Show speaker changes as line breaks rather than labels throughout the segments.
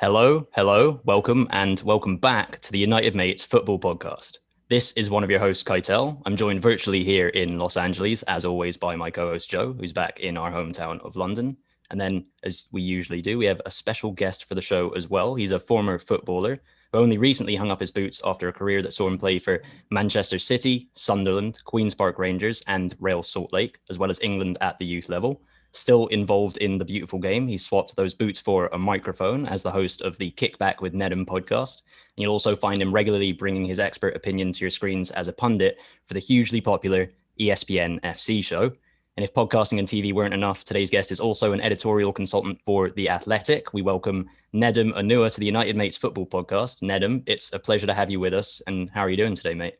Hello, welcome, and welcome back to the United Mates Football Podcast. This is one of your hosts, Keitel. I'm joined virtually here in Los Angeles, as always, by my co-host Joe, who's back in our hometown of London. And then, as we usually do, we have a special guest for the show as well. He's a former footballer who only recently hung up his boots after a career that saw him play for Manchester City, Sunderland, Queen's Park Rangers, and Real Salt Lake, as well as England at the youth level. Still involved in the beautiful game, he swapped those boots for a microphone as the host of the Kickback with Nedum podcast. And you'll also find him regularly bringing his expert opinion to your screens as a pundit for the hugely popular ESPN FC show. And if podcasting and TV weren't enough, today's guest is also an editorial consultant for The Athletic. We welcome Nedum Onuoha to the United Mates Football Podcast. Nedum, it's a pleasure to have you with us. And how are you doing today, mate?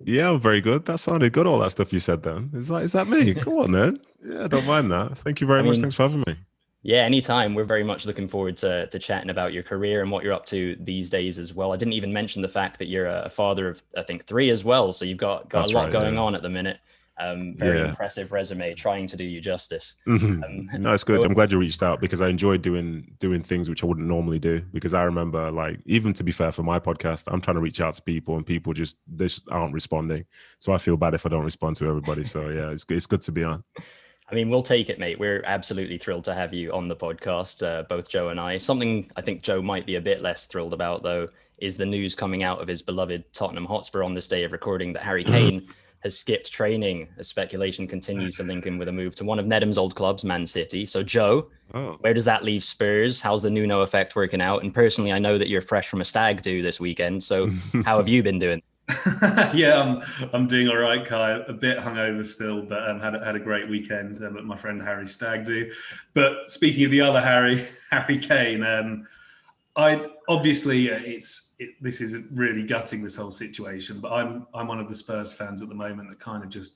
Yeah, I'm very good. That sounded good, all that stuff you said then. Is that me? Come on, man. Yeah, don't mind that. Thank you very much. Thanks for having me.
Yeah, anytime. We're very much looking forward to chatting about your career and what you're up to these days as well. I didn't even mention the fact that you're a father of, I think, 3 as well. So you've got a lot going on at the minute. Very impressive resume, trying to do you justice.
No, it's good. I'm glad you reached out because I enjoy doing things which I wouldn't normally do. Because I remember, like, even to be fair, for my podcast, I'm trying to reach out to people and people they just aren't responding. So I feel bad if I don't respond to everybody. So yeah, it's good to be on.
I mean, we'll take it, mate. We're absolutely thrilled to have you on the podcast, both Joe and I. Something I think Joe might be a bit less thrilled about, though, is the news coming out of his beloved Tottenham Hotspur on this day of recording that Harry Kane has skipped training as speculation continues to link him with a move to one of Nedum's old clubs, Man City. So, Joe, where does that leave Spurs? How's the Nuno effect working out? And personally, I know that you're fresh from a stag do this weekend. So how have you been doing?
Yeah, I'm doing all right, Kai. A bit hungover still, but had a great weekend at my friend Harry's stag do. But speaking of the other Harry Kane, I obviously this is really gutting, this whole situation. But I'm one of the Spurs fans at the moment that kind of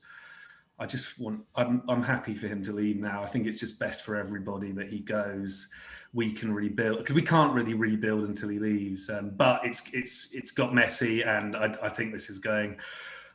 I'm happy for him to leave now. I think it's just best for everybody that he goes. We can rebuild because we can't really rebuild until he leaves. But it's got messy, and I think this is going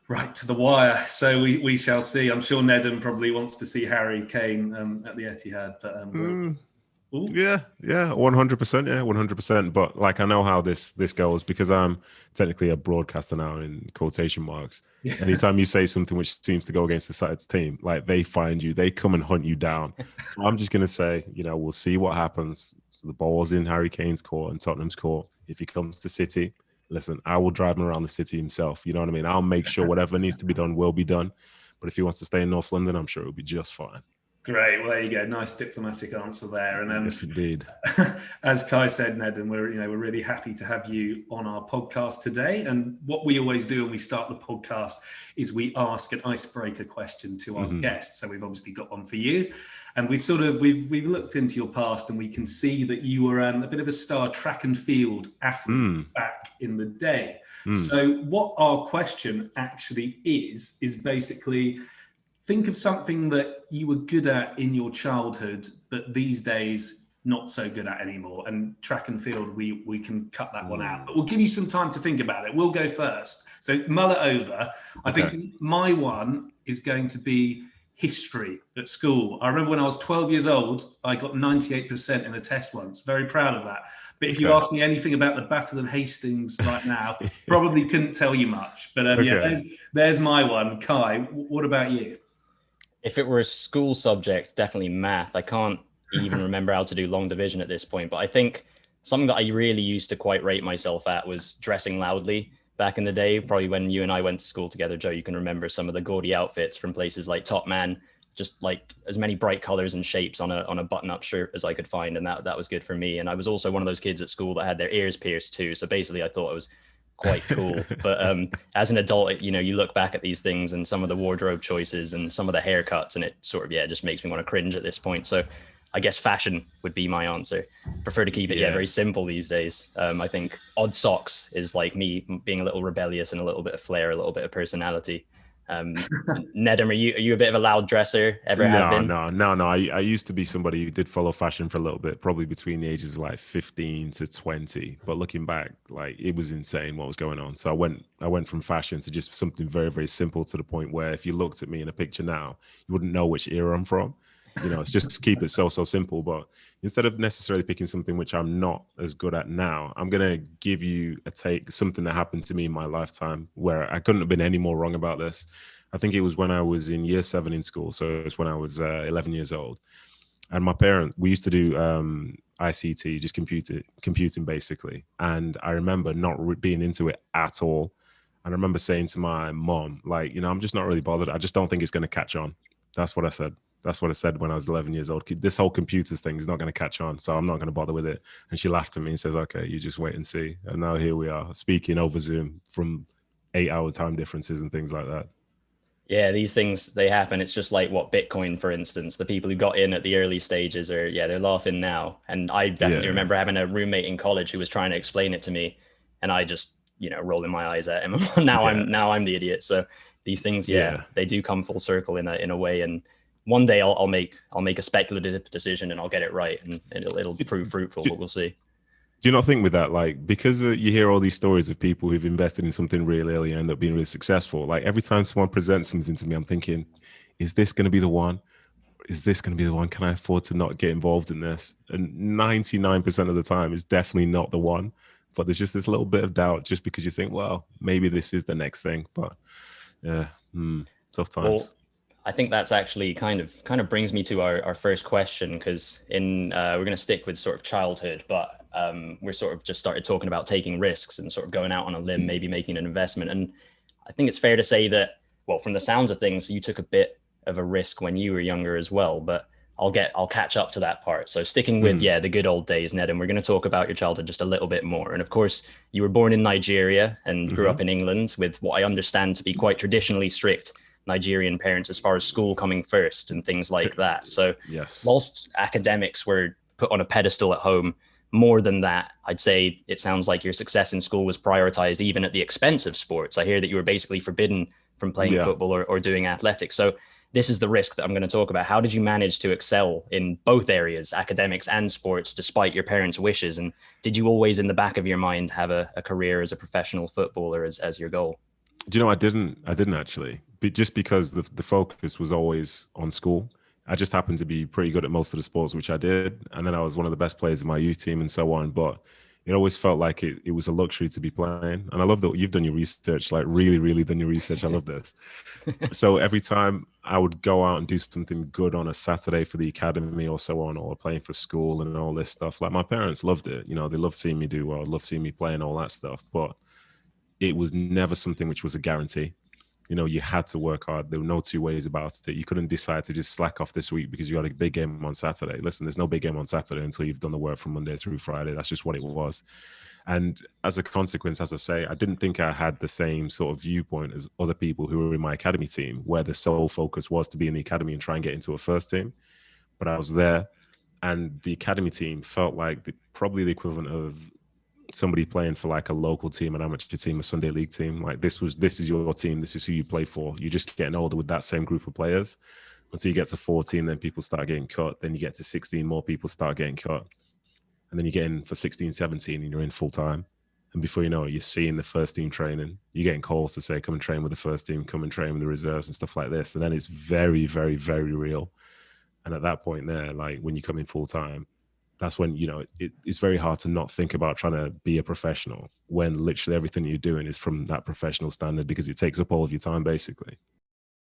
right to the wire. So we shall see. I'm sure Nedum probably wants to see Harry Kane at the Etihad. But
Yeah, 100%. Yeah, 100%. But like, I know how this goes because I'm technically a broadcaster now in quotation marks. Yeah. Anytime you say something which seems to go against the side's team, like, they find you, they come and hunt you down. So I'm just going to say, we'll see what happens. So the ball's in Harry Kane's court and Tottenham's court. If he comes to City, listen, I will drive him around the city himself. You know what I mean? I'll make sure whatever needs to be done will be done. But if he wants to stay in North London, I'm sure it'll be just fine.
Great. Well, there you go. Nice diplomatic answer there. And
yes, indeed.
As Kai said, Ned, and we're really happy to have you on our podcast today. And what we always do when we start the podcast is we ask an icebreaker question to our guests. So we've obviously got one for you, and we've looked into your past, and we can see that you were a bit of a star track and field athlete back in the day. So what our question actually is basically, think of something that you were good at in your childhood, but these days not so good at anymore. And track and field, we can cut that one out. But we'll give you some time to think about it. We'll go first. So mull it over. I think my one is going to be history at school. I remember when I was 12 years old, I got 98% in a test once. Very proud of that. But if you ask me anything about the Battle of Hastings right now, probably couldn't tell you much. But yeah, there's my one. Kai, what about you?
If it were a school subject, definitely math. I can't even remember how to do long division at this point. But I think something that I really used to quite rate myself at was dressing loudly back in the day. Probably when you and I went to school together, Joe, you can remember some of the gaudy outfits from places like Top Man, just like as many bright colors and shapes on a button-up shirt as I could find. And that was good for me. And I was also one of those kids at school that had their ears pierced too. So basically I thought it was quite cool. But as an adult, you look back at these things and some of the wardrobe choices and some of the haircuts, and it sort of, just makes me want to cringe at this point. So I guess fashion would be my answer. Prefer to keep it very simple these days. I think odd socks is like me being a little rebellious and a little bit of flair, a little bit of personality. Nedum, are you a bit of a loud dresser? Have been?
No. I used to be somebody who did follow fashion for a little bit, probably between the ages of like 15 to 20. But looking back, like, it was insane what was going on. So I went from fashion to just something very, very simple, to the point where if you looked at me in a picture now, you wouldn't know which era I'm from. It's just keep it so simple. But instead of necessarily picking something which I'm not as good at now, I'm going to give you something that happened to me in my lifetime where I couldn't have been any more wrong about this. I think it was when I was in year 7 in school. So it's when I was 11 years old. And my parents, we used to do ICT, just computing basically. And I remember not being into it at all. And I remember saying to my mom, like, I'm just not really bothered. I just don't think it's going to catch on. That's what I said. That's what I said when I was 11 years old. This whole computers thing is not going to catch on, so I'm not going to bother with it. And she laughed at me and says, okay, you just wait and see. And now here we are speaking over Zoom from 8-hour time differences and things like that.
Yeah, these things, they happen. It's just like Bitcoin, for instance, the people who got in at the early stages they're laughing now. And I definitely remember having a roommate in college who was trying to explain it to me, and I just, rolling my eyes at him. Now I'm the idiot. So these things, they do come full circle in a way. And one day I'll make a speculative decision and I'll get it right, and it'll prove fruitful, but we'll see.
Do you not think with that, like, because you hear all these stories of people who've invested in something really early and end up being really successful, like every time someone presents something to me, I'm thinking, is this going to be the one? Is this going to be the one? Can I afford to not get involved in this? And 99% of the time it's definitely not the one, but there's just this little bit of doubt just because you think, well, maybe this is the next thing. But tough times.
Well, I think that's actually kind of brings me to our first question, because we're going to stick with sort of childhood, but we're sort of just started talking about taking risks and sort of going out on a limb, maybe making an investment. And I think it's fair to say that, well, from the sounds of things, you took a bit of a risk when you were younger as well, but I'll catch up to that part. So sticking with, the good old days, Nedum, we're going to talk about your childhood just a little bit more. And of course, you were born in Nigeria and grew up in England with what I understand to be quite traditionally strict Nigerian parents as far as school coming first and things like that. So whilst academics were put on a pedestal at home, more than that, I'd say it sounds like your success in school was prioritized even at the expense of sports. I hear that you were basically forbidden from playing football or doing athletics. So this is the risk that I'm going to talk about. How did you manage to excel in both areas, academics and sports, despite your parents' wishes? And did you always in the back of your mind have a career as a professional footballer as your goal?
Do you know, I didn't actually, but just because the focus was always on school. I just happened to be pretty good at most of the sports, which I did. And then I was one of the best players in my youth team and so on. But it always felt like it was a luxury to be playing. And I love that you've done your research, like really, really done your research. I love this. So every time I would go out and do something good on a Saturday for the academy or so on, or playing for school and all this stuff, like my parents loved it. They loved seeing me do well, loved seeing me play and all that stuff. But it was never something which was a guarantee. You had to work hard. There were no two ways about it. You couldn't decide to just slack off this week because you had a big game on Saturday. Listen, there's no big game on Saturday until you've done the work from Monday through Friday. That's just what it was. And as a consequence, as I say, I didn't think I had the same sort of viewpoint as other people who were in my academy team, where the sole focus was to be in the academy and try and get into a first team. But I was there, and the academy team felt like probably the equivalent of somebody playing for like a local team, an amateur team, a Sunday league team. Like this is your team. This is who you play for. You're just getting older with that same group of players until you get to 14. Then people start getting cut. Then you get to 16, more people start getting cut. And then you get in for 16, 17 and you're in full time. And before you know it, you're seeing the first team training. You're getting calls to say, come and train with the first team, come and train with the reserves and stuff like this. And then it's very, very, very real. And at that point there, like when you come in full time, that's when, it's very hard to not think about trying to be a professional when literally everything you're doing is from that professional standard, because it takes up all of your time, basically.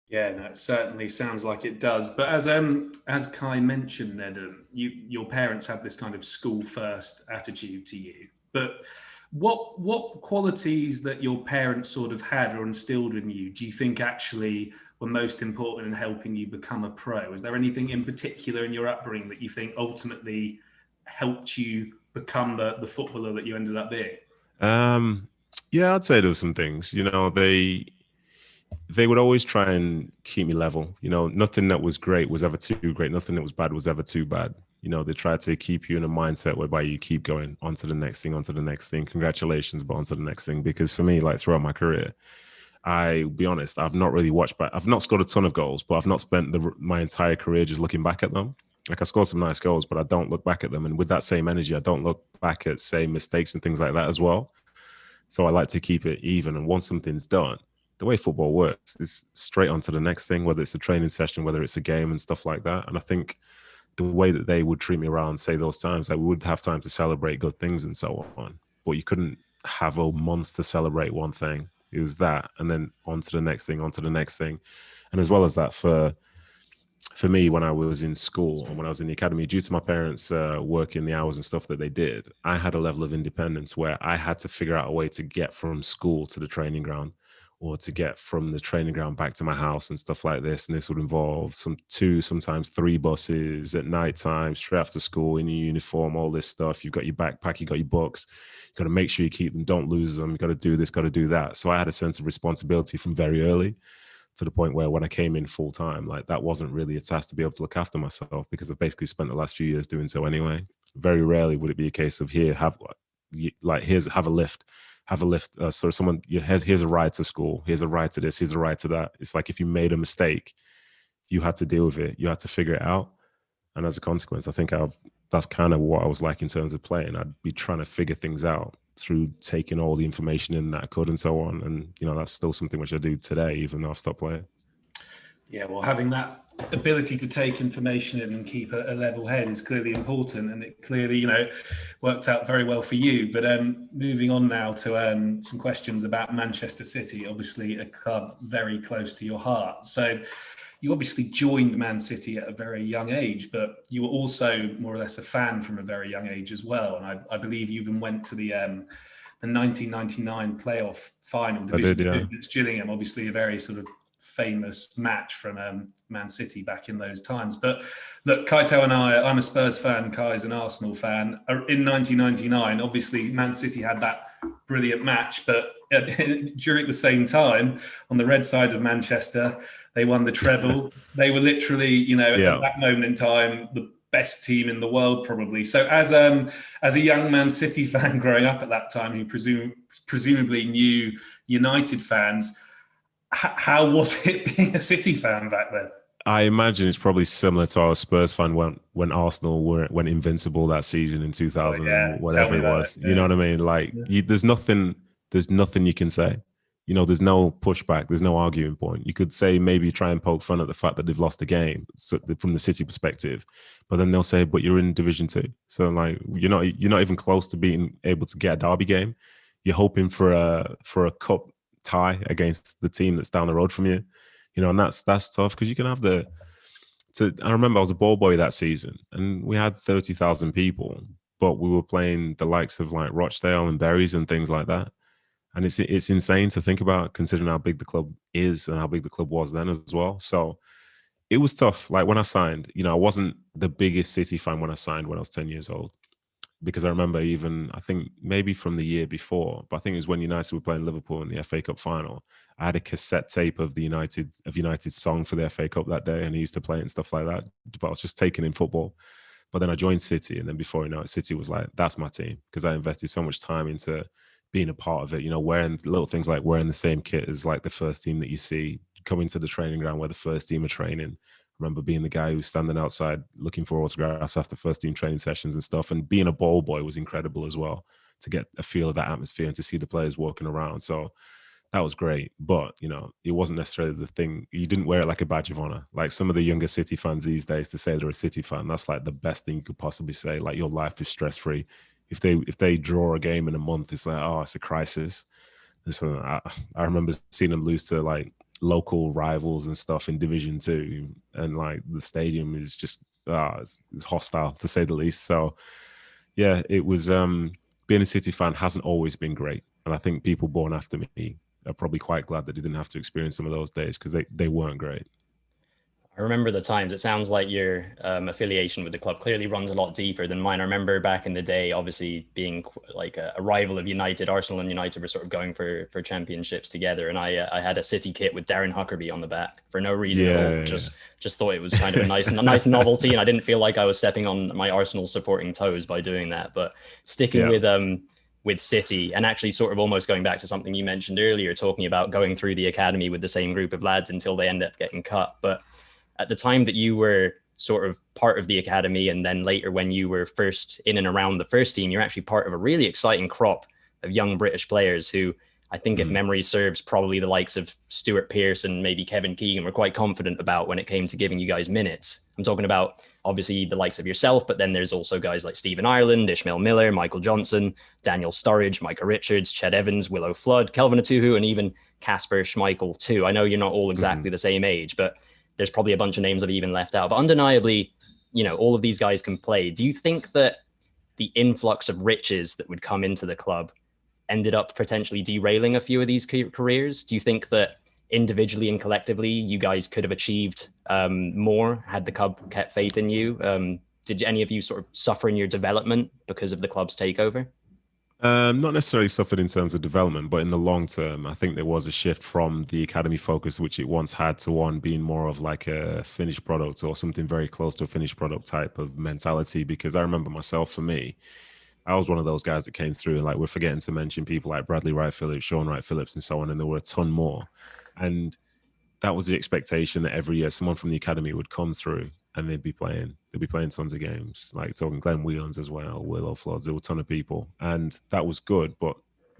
Yeah, no, it certainly sounds like it does. But as Kai mentioned, Nedum, your parents have this kind of school first attitude to you. But what qualities that your parents sort of had or instilled in you do you think actually were most important in helping you become a pro? Is there anything in particular in your upbringing that you think ultimately helped you become the footballer that you ended up being?
Yeah, I'd say there were some things. They would always try and keep me level. Nothing that was great was ever too great. Nothing that was bad was ever too bad. They try to keep you in a mindset whereby you keep going on to the next thing, Congratulations, but on to the next thing. Because for me, like throughout my career, I'll be honest, I've not really watched back. I've not scored a ton of goals, but I've not spent my entire career just looking back at them. Like I scored some nice goals, but I don't look back at them. And with that same energy, I don't look back at, say, mistakes and things like that as well. So I like to keep it even. And once something's done, the way football works is straight on to the next thing, whether it's a training session, whether it's a game and stuff like that. And I think the way that they would treat me around, say those times, like we would have time to celebrate good things and so on, but you couldn't have a month to celebrate one thing. It was that, and then on to the next thing, on to the next thing. And as well as that, for me, when I was in school and when I was in the academy, due to my parents working the hours and stuff that they did, I had a level of independence where I had to figure out a way to get from school to the training ground, or to get from the training ground back to my house and stuff like this. And this would involve sometimes 3 buses at night time, straight after school, in your uniform, all this stuff. You've got your backpack, you've got your books. You've got to make sure you keep them, don't lose them. You've got to do this, got to do that. So I had a sense of responsibility from very early, to the point where when I came in full time, like that wasn't really a task to be able to look after myself, because I've basically spent the last few years doing so anyway. Very rarely would it be a case of have a lift. So someone, here's a ride to school, here's a ride to this, here's a ride to that. It's like if you made a mistake, you had to deal with it, you had to figure it out. And as a consequence, I think that's kind of what I was like in terms of playing. I'd be trying to figure things out through taking all the information in that I could and so on. And, that's still something which I do today, even though I've stopped playing.
Yeah, well, having that ability to take information in and keep a level head is clearly important, and it clearly, worked out very well for you. But moving on now to some questions about Manchester City, obviously a club very close to your heart. So you obviously joined Man City at a very young age, but you were also more or less a fan from a very young age as well. And I believe you even went to the 1999 playoff final, Division 2 against Gillingham, obviously a very sort of famous match from Man City back in those times. But look, Keitel and I'm a Spurs fan, Kai's an Arsenal fan. In 1999, obviously Man City had that brilliant match, but during the same time, on the red side of Manchester, they won the treble. They were literally, at that moment in time, the best team in the world, probably. So as a young Man City fan growing up at that time, who presumably knew United fans, how was it being a City fan back then?
I imagine it's probably similar to our Spurs fan when Arsenal went invincible that season in 2000, whatever it was. You know what I mean? Like, there's nothing you can say. There's no pushback. There's no arguing point. You could say, maybe try and poke fun at the fact that they've lost the game from the City perspective, but then they'll say, but you're in Division 2. So like, you're not even close to being able to get a derby game. You're hoping for a cup tie against the team that's down the road from you, and that's tough, because you can have I remember I was a ball boy that season, and we had 30,000 people, but we were playing the likes of like Rochdale and Berries and things like that. And it's insane to think about, considering how big the club is and how big the club was then as well. So it was tough. Like when I signed, I wasn't the biggest City fan when I signed when I was 10 years old, because I remember I think maybe from the year before, but I think it was when United were playing Liverpool in the FA Cup final. I had a cassette tape of United's song for the FA Cup that day, and he used to play it and stuff like that. But I was just taking in football. But then I joined City, and then before you know it, City was like, that's my team, because I invested so much time into being a part of it, wearing little things like wearing the same kit as like the first team that you see, coming to the training ground where the first team are training. I remember being the guy who's standing outside looking for autographs after first team training sessions and stuff. And being a ball boy was incredible as well, to get a feel of that atmosphere and to see the players walking around. So that was great. But, it wasn't necessarily the thing. You didn't wear it like a badge of honor. Like some of the younger City fans these days, to say they're a City fan, that's like the best thing you could possibly say. Like, your life is stress-free. If they draw a game in a month, it's like, oh, it's a crisis. And so I remember seeing them lose to like local rivals and stuff in Division 2, and like the stadium is just it's hostile, to say the least. So yeah, it was being a City fan hasn't always been great, and I think people born after me are probably quite glad that they didn't have to experience some of those days, because they weren't great.
I remember the times. It sounds like your affiliation with the club clearly runs a lot deeper than mine. I remember back in the day, obviously being like a rival of United. Arsenal and United were sort of going for championships together, and I had a City kit with Darren Huckerby on the back for no reason at all. Just thought it was kind of a nice novelty, and I didn't feel like I was stepping on my Arsenal supporting toes by doing that. But sticking with City, and actually sort of almost going back to something you mentioned earlier, talking about going through the academy with the same group of lads until they end up getting cut. But at the time that you were sort of part of the academy, and then later when you were first in and around the first team, you're actually part of a really exciting crop of young British players who I think if memory serves, probably the likes of Stuart Pearce and maybe Kevin Keegan were quite confident about when it came to giving you guys minutes. I'm talking about obviously the likes of yourself, but then there's also guys like Stephen Ireland, Ishmael Miller, Michael Johnson, Daniel Sturridge, Micah Richards, Ched Evans, Willow Flood, Kelvin Atuhu, and even Kasper Schmeichel too. I know you're not all exactly the same age, but there's probably a bunch of names I've even left out. But undeniably, you know, all of these guys can play. Do you think that the influx of riches that would come into the club ended up potentially derailing a few of these careers? Do you think that individually and collectively you guys could have achieved more had the club kept faith in you? Did any of you sort of suffer in your development because of the club's takeover?
Not necessarily suffered in terms of development, but in the long term, I think there was a shift from the academy focus, which it once had, to one being more of like a finished product or something very close to a finished product type of mentality. Because I remember myself, for me, I was one of those guys that came through, and like, we're forgetting to mention people like Bradley Wright Phillips, Sean Wright Phillips, and so on, and there were a ton more. And that was the expectation that every year someone from the academy would come through and they'd be playing tons of games, like talking Glenn Whelans as well, Willow Floods, there were a ton of people. And that was good, but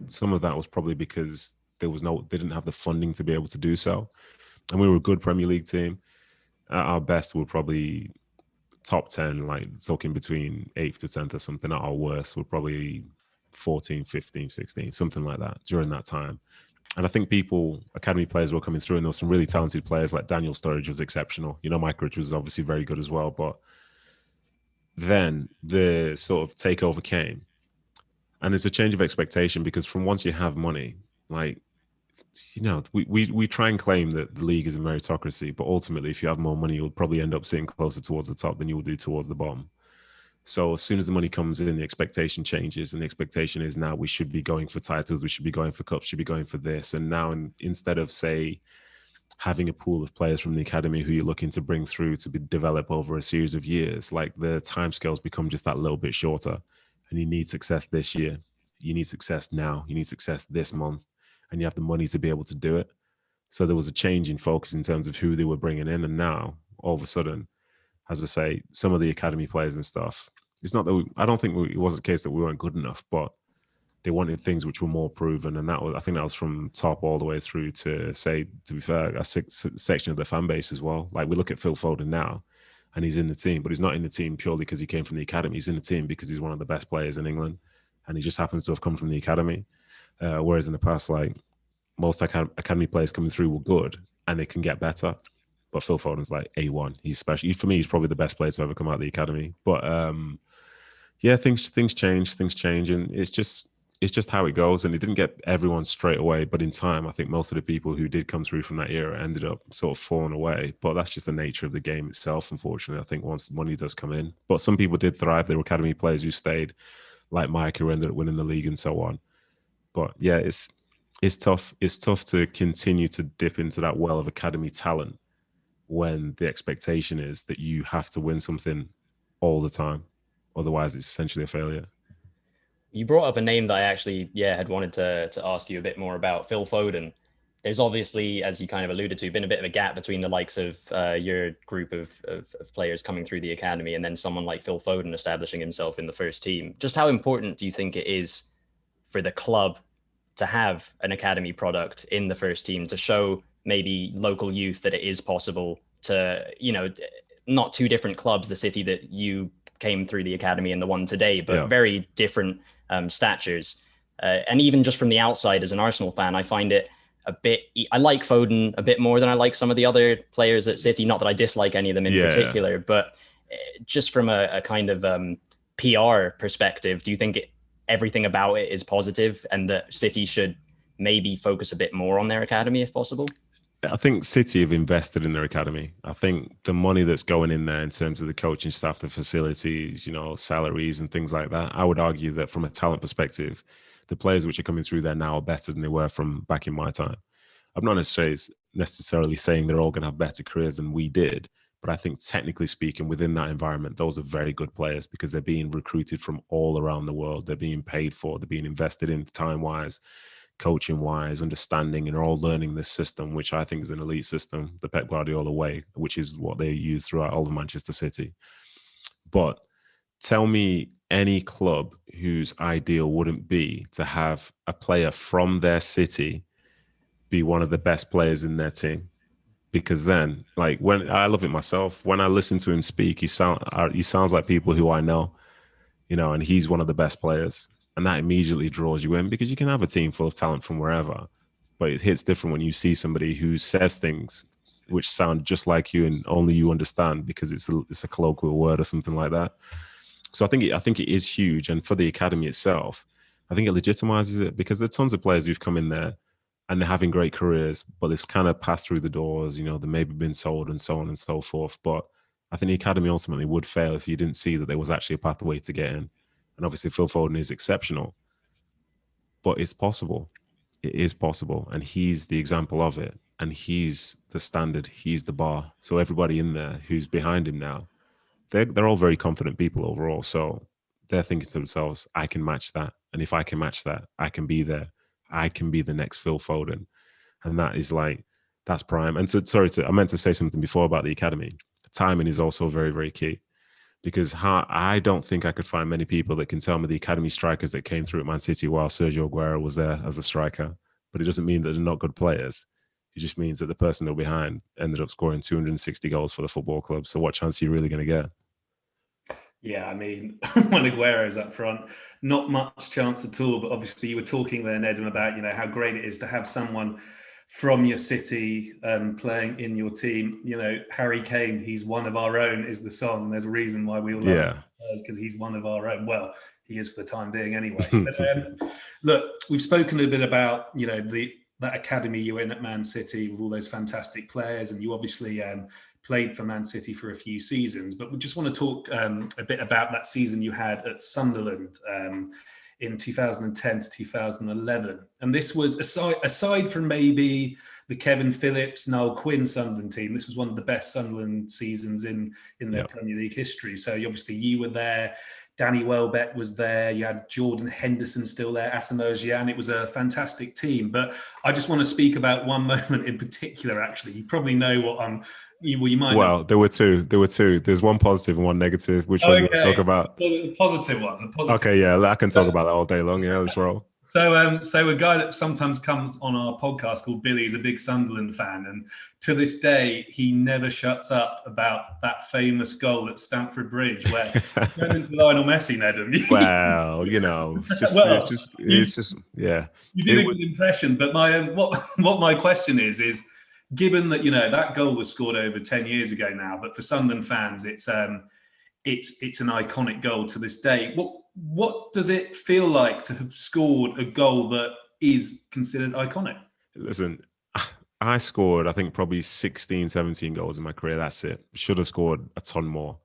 some of that was probably because they didn't have the funding to be able to do so. And we were a good Premier League team. At our best, we were probably top 10, like talking between 8th to 10th or something. At our worst, we're probably 14, 15, 16, something like that during that time. And I think academy players were coming through, and there were some really talented players, like Daniel Sturridge was exceptional. You know, Mike Rich was obviously very good as well. But then the sort of takeover came, and it's a change of expectation, because from once you have money, like, you know, we try and claim that the league is a meritocracy, but ultimately, if you have more money, you'll probably end up sitting closer towards the top than you will do towards the bottom. So as soon as the money comes in, the expectation changes, and the expectation is now we should be going for titles, we should be going for cups, should be going for this. And now, instead of, say, having a pool of players from the academy who you're looking to bring through to develop over a series of years, like, the timescales become just that little bit shorter. And you need success this year, you need success now, you need success this month, and you have the money to be able to do it. So there was a change in focus in terms of who they were bringing in. And now, all of a sudden, as I say, some of the academy players and stuff, it's not that I don't think it wasn't the case that we weren't good enough, but they wanted things which were more proven. And I think that was from top all the way through to, say, to be fair, a section of the fan base as well. Like, we look at Phil Foden now, and he's in the team, but he's not in the team purely because he came from the academy. He's in the team because he's one of the best players in England, and he just happens to have come from the academy. Whereas in the past, like, most academy players coming through were good and they can get better. But Phil Foden's like A1. He's special. For me, he's probably the best player to ever come out of the academy. But yeah, things change, and it's just how it goes. And it didn't get everyone straight away, but in time, I think most of the people who did come through from that era ended up sort of falling away. But that's just the nature of the game itself, unfortunately. I think once money does come in, but some people did thrive. There were academy players who stayed, like Mike, who ended up winning the league and so on. But yeah, it's tough. It's tough to continue to dip into that well of academy talent when the expectation is that you have to win something all the time. Otherwise, it's essentially a failure.
You brought up a name that I actually, had wanted to ask you a bit more about, Phil Foden. There's obviously, as you kind of alluded to, been a bit of a gap between the likes of your group of players coming through the academy and then someone like Phil Foden establishing himself in the first team. Just how important do you think it is for the club to have an academy product in the first team to show maybe local youth that it is possible to, you know, not two different clubs, the City that you came through the academy and the one today, but very different statures. And even just from the outside as an Arsenal fan, I find it a bit, I like Foden a bit more than I like some of the other players at City. Not that I dislike any of them in particular, but just from a kind of PR perspective, do you think everything about it is positive and that City should maybe focus a bit more on their academy if possible?
I think City have invested in their academy. I think the money that's going in there in terms of the coaching staff, the facilities, you know, salaries and things like that, I would argue that from a talent perspective, the players which are coming through there now are better than they were from back in my time. I'm not necessarily saying they're all going to have better careers than we did, but I think technically speaking, within that environment, those are very good players because they're being recruited from all around the world. They're being paid for, they're being invested in time-wise, coaching-wise, understanding, and are all learning this system, which I think is an elite system, the Pep Guardiola way, which is what they use throughout all of Manchester City. But tell me any club whose ideal wouldn't be to have a player from their city be one of the best players in their team. Because then, like, when I love it myself, when I listen to him speak, he sounds like people who I know, and he's one of the best players. And that immediately draws you in, because you can have a team full of talent from wherever, but it hits different when you see somebody who says things which sound just like you and only you understand because it's a colloquial word or something like that. So I think it is huge. And for the academy itself, I think it legitimizes it, because there are tons of players who've come in there and they're having great careers, but it's kind of passed through the doors, they maybe been sold and so on and so forth. But I think the academy ultimately would fail if you didn't see that there was actually a pathway to get in. And obviously Phil Foden is exceptional, but it's possible. It is possible. And he's the example of it. And he's the standard. He's the bar. So everybody in there who's behind him now, they're all very confident people overall. So they're thinking to themselves, I can match that. And if I can match that, I can be there. I can be the next Phil Foden. And that is that's prime. And so, I meant to say something before about the academy. Timing is also very, very key, because I don't think I could find many people that can tell me the academy strikers that came through at Man City while Sergio Aguero was there as a striker. But it doesn't mean that they're not good players. It just means that the person they're behind ended up scoring 260 goals for the football club. So what chance are you really going to get?
Yeah, I mean, when Aguero's up front, not much chance at all. But obviously, you were talking there, Nedum, about how great it is to have someone from your city playing in your team. Harry Kane, he's one of our own, is the song. And there's a reason why we all love him, because he's one of our own. Well, he is for the time being, anyway. But look, we've spoken a bit about that academy you were in at Man City with all those fantastic players, and you obviously played for Man City for a few seasons. But we just want to talk a bit about that season you had at Sunderland in 2010 to 2011. And this was, aside from maybe the Kevin Phillips, Noel Quinn Sunderland team, this was one of the best Sunderland seasons in their Premier League history. So obviously you were there. Danny Welbeck was there. You had Jordan Henderson still there, Asamoah Gyan. It was a fantastic team. But I just want to speak about one moment in particular, actually. You probably know what you might know.
There were two. There's one positive and one negative. Which one do you want to talk about?
Well, the positive one.
Okay, yeah, I can talk about that all day long. Yeah, let's roll.
So a guy that sometimes comes on our podcast called Billy is a big Sunderland fan, and to this day he never shuts up about that famous goal at Stamford Bridge where he turned into Lionel Messi, Nedum.
Well, it's just yeah.
You did a good impression, but my what my question is given that that goal was scored over 10 years ago now, but for Sunderland fans it's an iconic goal to this day. What does it feel like to have scored a goal that is considered iconic?
Listen, I scored, I think, probably 16, 17 goals in my career. That's it. Should have scored a ton more.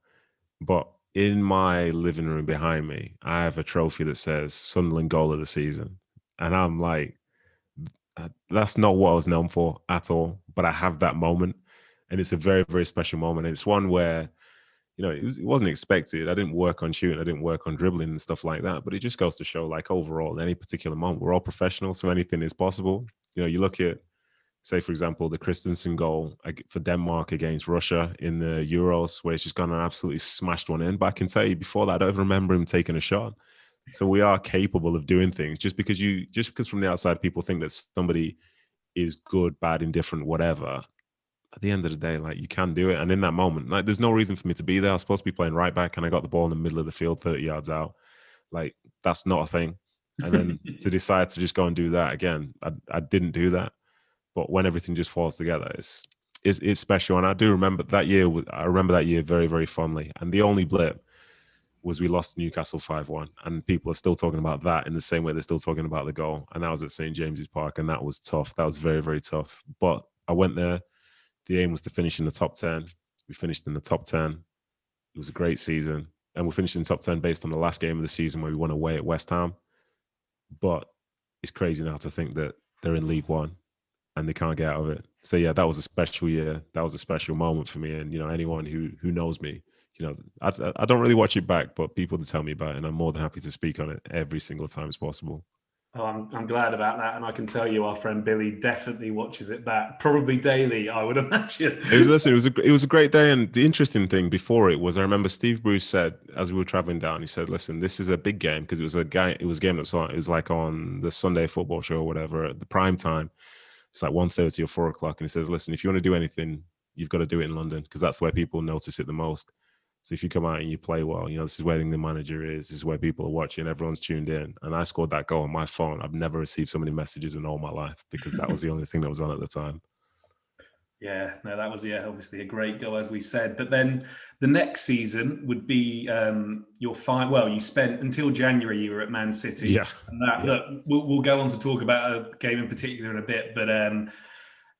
But in my living room behind me, I have a trophy that says Sunderland goal of the season. And I'm like, that's not what I was known for at all. But I have that moment. And it's a very, very special moment. And it's one where it wasn't expected. I didn't work on shooting. I didn't work on dribbling and stuff like that. But it just goes to show, like, overall, in any particular moment, we're all professionals, so anything is possible. You look at, say, for example, the Christensen goal for Denmark against Russia in the Euros, where he's just gone and absolutely smashed one in. But I can tell you, before that, I don't even remember him taking a shot. So we are capable of doing things. Just because from the outside people think that somebody is good, bad, indifferent, whatever, at the end of the day, like, you can do it. And in that moment, like, there's no reason for me to be there. I was supposed to be playing right back and I got the ball in the middle of the field, 30 yards out. Like, that's not a thing. And then to decide to just go and do that again, I didn't do that. But when everything just falls together, it's special. And I do remember that year. I remember that year very, very fondly. And the only blip was we lost Newcastle 5-1. And people are still talking about that in the same way they're still talking about the goal. And that was at St. James's Park. And that was tough. That was very, very tough. But I went there. The aim was to finish in the top 10. We finished in the top 10. It was a great season. And we finished in the top 10 based on the last game of the season where we won away at West Ham. But it's crazy now to think that they're in League One and they can't get out of it. So, yeah, that was a special year. That was a special moment for me. And, anyone who knows me, I don't really watch it back, but people to tell me about it, and I'm more than happy to speak on it every single time it's possible.
Oh, I'm glad about that, and I can tell you, our friend Billy definitely watches it back, probably daily, I would imagine.
It was a great day, and the interesting thing before it was, I remember Steve Bruce said as we were traveling down, he said, "Listen, this is a big game because it was a game. It was a game that's on. It was like on the Sunday football show or whatever at the prime time. It's like 1:30 or 4 o'clock, and he says, "Listen, if you want to do anything, you've got to do it in London because that's where people notice it the most." So if you come out and you play well, this is where the manager is. This is where people are watching. Everyone's tuned in. And I scored that goal on my phone. I've never received so many messages in all my life because that was the only thing that was on at the time.
Yeah, no, that was obviously a great goal, as we said. But then the next season would be your final. Well, you spent until January. You were at Man City.
Yeah.
And look, we'll go on to talk about a game in particular in a bit, but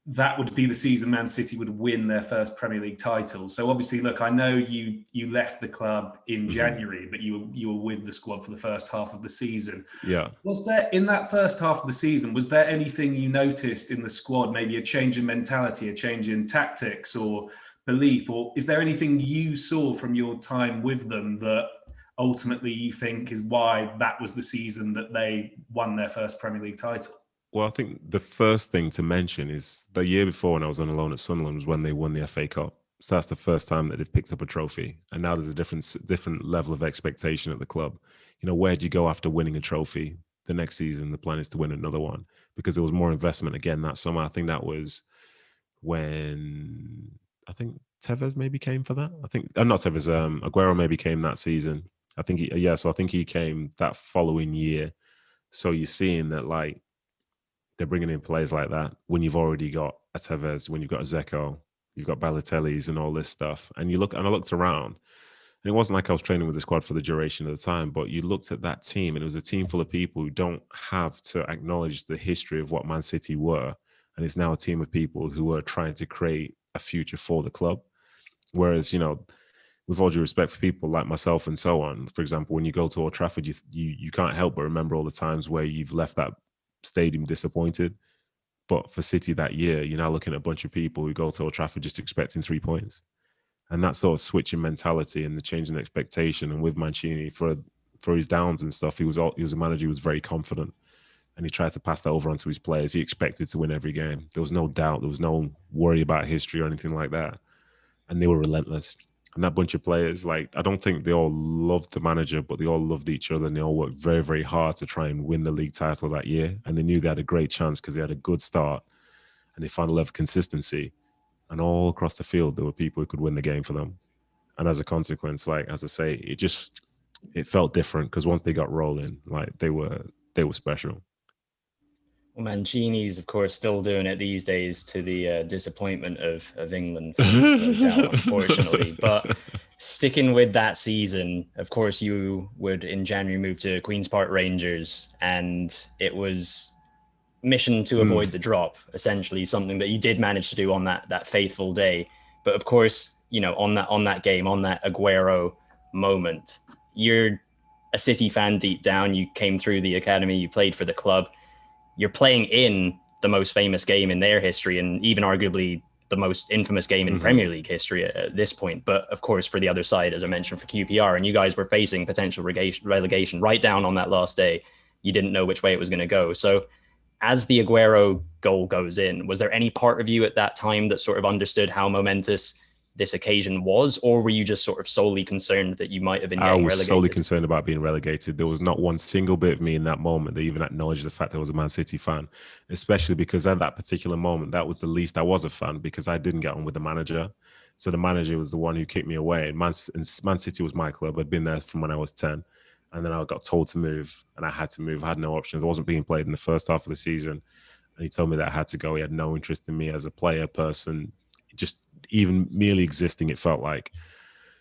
that would be the season Man City would win their first Premier League title. So obviously, look, I know you left the club in January, but you were with the squad for the first half of the season.
Yeah.
Was there, in that first half of the season, was there anything you noticed in the squad, maybe a change in mentality, a change in tactics or belief, or is there anything you saw from your time with them that ultimately you think is why that was the season that they won their first Premier League title?
Well, I think the first thing to mention is the year before when I was on loan at Sunderland was when they won the FA Cup. So that's the first time that they've picked up a trophy. And now there's a different level of expectation at the club. Where do you go after winning a trophy? The next season, the plan is to win another one because there was more investment again that summer. I think that was when Tevez maybe came for that. Not Tevez, Aguero maybe came that season. I think he came that following year. So you're seeing that they're bringing in players like that when you've already got a Tevez, when you've got a Zeko, you've got Balotelli's and all this stuff. And I looked around, and it wasn't like I was training with the squad for the duration of the time, but you looked at that team, and it was a team full of people who don't have to acknowledge the history of what Man City were. And it's now a team of people who are trying to create a future for the club. Whereas, with all due respect for people like myself and so on, for example, when you go to Old Trafford, you can't help but remember all the times where you've left that stadium disappointed. But for City that year, you're now looking at a bunch of people who go to Old Trafford just expecting 3 points. And that sort of switch in mentality and the change in expectation. And with Mancini, for his downs and stuff, he was a manager who was very confident. And he tried to pass that over onto his players. He expected to win every game. There was no doubt. There was no worry about history or anything like that. And they were relentless. And that bunch of players, I don't think they all loved the manager, but they all loved each other, and they all worked very, very hard to try and win the league title that year. And they knew they had a great chance because they had a good start, and they found a level of consistency. And all across the field, there were people who could win the game for them. And as a consequence, as I say, it felt different because once they got rolling, they were special.
Well, Mancini's, of course, still doing it these days to the disappointment of England fans, no doubt, unfortunately. But sticking with that season, of course, you would in January move to Queen's Park Rangers, and it was mission to avoid the drop, essentially, something that you did manage to do on that fateful day. But of course, on that game, on that Aguero moment, you're a City fan deep down. You came through the academy, you played for the club. You're playing in the most famous game in their history, and even arguably the most infamous game in Premier League history at this point. But of course, for the other side, as I mentioned, for QPR, and you guys were facing potential relegation right down on that last day. You didn't know which way it was going to go. So as the Aguero goal goes in, was there any part of you at that time that sort of understood how momentous this occasion was, or were you just sort of solely concerned that you might have been getting relegated?
I was solely concerned about being relegated. There was not one single bit of me in that moment that even acknowledged the fact I was a Man City fan, especially because at that particular moment, that was the least I was a fan because I didn't get on with the manager. So the manager was the one who kicked me away. And Man City was my club. I'd been there from when I was 10. And then I got told to move, and I had to move. I had no options. I wasn't being played in the first half of the season. And he told me that I had to go. He had no interest in me as a player, person, just even merely existing, it felt like.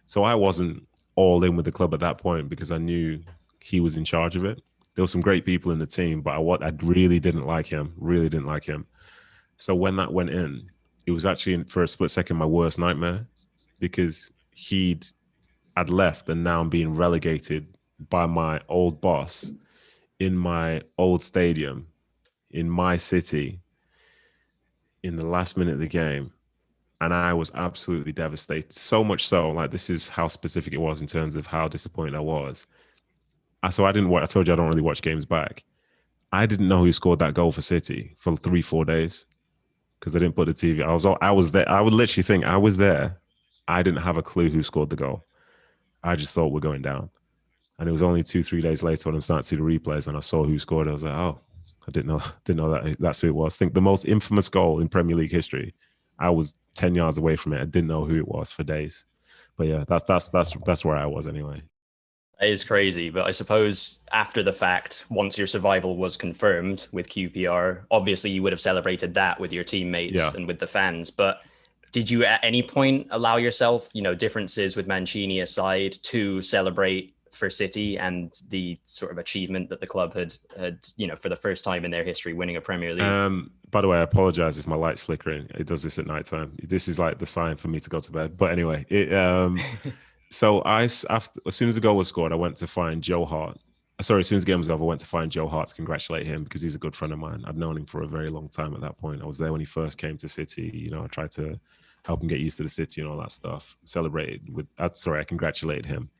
So I wasn't all in with the club at that point because I knew he was in charge of it. There were some great people in the team, but I really didn't like him, So when that went in, it was actually, for a split second, my worst nightmare because I'd left and now I'm being relegated by my old boss in my old stadium, in my city, in the last minute of the game. And I was absolutely devastated. So much so, this is how specific it was in terms of how disappointed I was. So I told you I don't really watch games back. I didn't know who scored that goal for City for 3-4 days because I didn't put the TV. I was there. I would literally think I was there. I didn't have a clue who scored the goal. I just thought we're going down. And it was only 2-3 days later when I'm starting to see the replays and I saw who scored. I was like, oh, I didn't know that that's who it was. I think the most infamous goal in Premier League history, I was 10 yards away from it. I didn't know who it was for days. But yeah, that's where I was anyway.
It is crazy, but I suppose after the fact, once your survival was confirmed with QPR, obviously you would have celebrated that with your teammates and with the fans. But did you at any point allow yourself, differences with Mancini aside, to celebrate for City and the sort of achievement that the club had, for the first time in their history, winning a Premier League?
By the way, I apologize if my light's flickering. It does this at nighttime. This is like the sign for me to go to bed. But anyway, so as soon as the goal was scored, I went to find Joe Hart. Sorry, as soon as the game was over, I went to find Joe Hart to congratulate him because he's a good friend of mine. I've known him for a very long time at that point. I was there when he first came to City. I tried to help him get used to the city and all that stuff. I congratulated him.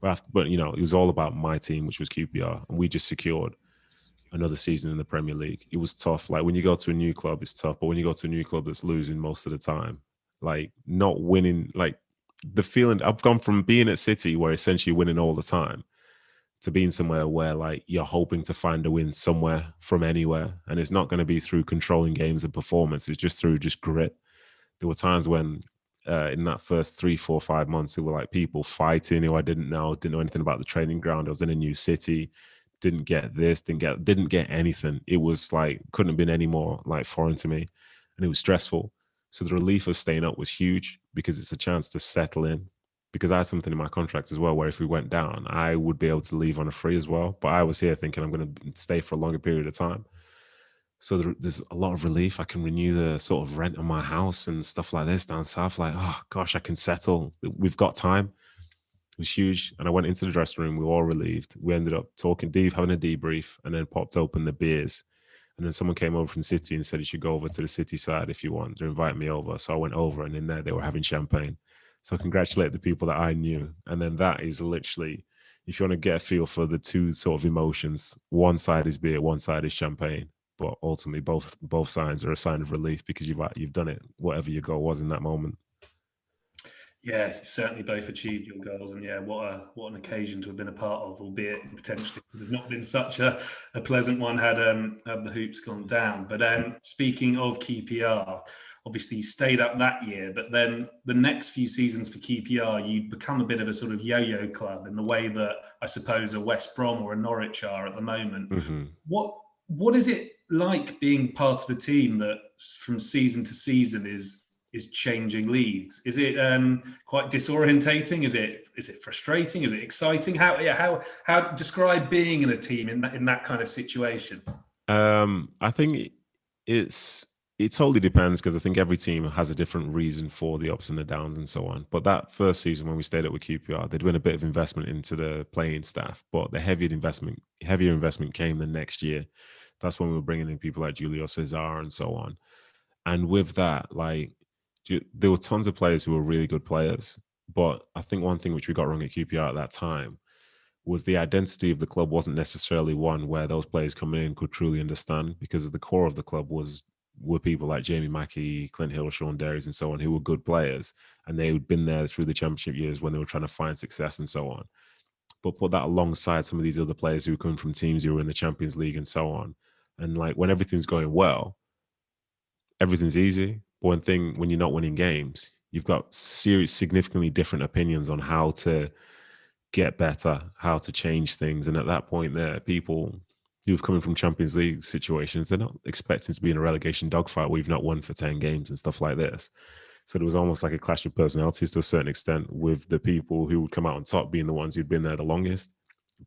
But it was all about my team, which was QPR, and we just secured another season in the Premier League. It was tough. Like when you go to a new club, it's tough. But when you go to a new club that's losing most of the time, like not winning, like the feeling, I've gone from being at City where essentially winning all the time to being somewhere where like you're hoping to find a win somewhere from anywhere. And it's not going to be through controlling games and performance. It's just through grit. There were times when in that first 3, 4, 5 months, there were like people fighting who I didn't know anything about the training ground. I was in a new city, didn't get this, didn't get anything. It was like, couldn't have been any more like foreign to me. And it was stressful. So the relief of staying up was huge because it's a chance to settle in. Because I had something in my contract as well, where if we went down, I would be able to leave on a free as well. But I was here thinking I'm going to stay for a longer period of time. So there's a lot of relief. I can renew the sort of rent on my house and stuff like this down south. Like, oh gosh, I can settle. We've got time. It was huge. And I went into the dressing room. We were all relieved. We ended up talking deep, having a debrief, and then popped open the beers. And then someone came over from City and said, you should go over to the City side if you want. They invited me over. So I went over, and in there they were having champagne. So I congratulate the people that I knew. And then that is literally, if you want to get a feel for the two sort of emotions, one side is beer, one side is champagne. But ultimately, both sides are a sign of relief because you've done it, whatever your goal was in that moment.
Yeah, certainly both achieved your goals, and yeah, what an occasion to have been a part of, albeit potentially would have not been such a pleasant one had the hoops gone down. But speaking of QPR, obviously you stayed up that year, but then the next few seasons for QPR, you become a bit of a sort of yo-yo club in the way that I suppose a West Brom or a Norwich are at the moment.
Mm-hmm.
What is it like being part of a team that from season to season is changing leagues? Is it quite disorientating? Is it frustrating? Is it exciting? How describe being in a team in that kind of situation?
I think it totally depends because I think every team has a different reason for the ups and the downs and so on. But that first season when we stayed up with QPR, they'd been a bit of investment into the playing staff, but the heavier investment came the next year. That's when we were bringing in people like Julio Cesar and so on. And with that, like, there were tons of players who were really good players. But I think one thing which we got wrong at QPR at that time was the identity of the club wasn't necessarily one where those players coming in could truly understand, because the core of the club were people like Jamie Mackey, Clint Hill, Sean Derrys and so on, who were good players. And they had been there through the championship years when they were trying to find success and so on. But put that alongside some of these other players who come from teams who were in the Champions League and so on. And like when everything's going well, everything's easy. But when you're not winning games, you've got significantly different opinions on how to get better, how to change things. And at that point there, people who've coming from Champions League situations, they're not expecting to be in a relegation dogfight where you've not won for 10 games and stuff like this. So there was almost like a clash of personalities to a certain extent, with the people who would come out on top being the ones who'd been there the longest.